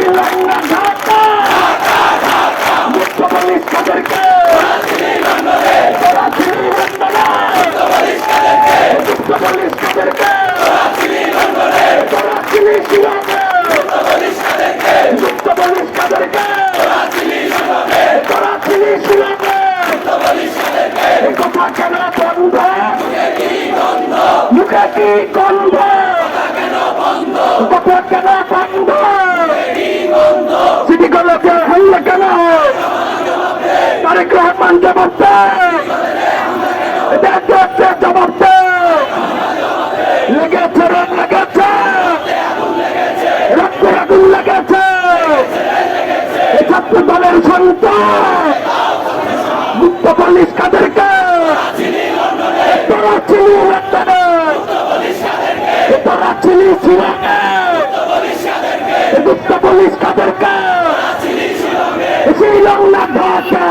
শ্রীলঙ্কা ঢাকা মুক্ত পুলিশ কাদেরকে করাচি লন্ডনে মুক্ত পুলিশ কাদেরকে করাচি শিলংয়ে মুক্ত পুলিশ কাদেরকে করাচি শিলংয়ে কথা কেন বন্ধ মুখে কি গন্ধ কথা কেন বন্ধ সিটিগুলোকে হাল্লা কেন তারেক রহমান জবাব দেখতে জবাব লেগেছে রং লেগেছে রক্তে আগুন লেগেছে ছাত্র দলের সন্তান মুক্ত পুলিশ কাদেরকে করাচি লন্ডনে করাচি শিলংয়ে মুক্ত পুলিশ কাদেরকে শ্রীলঙ্কা ঢাকা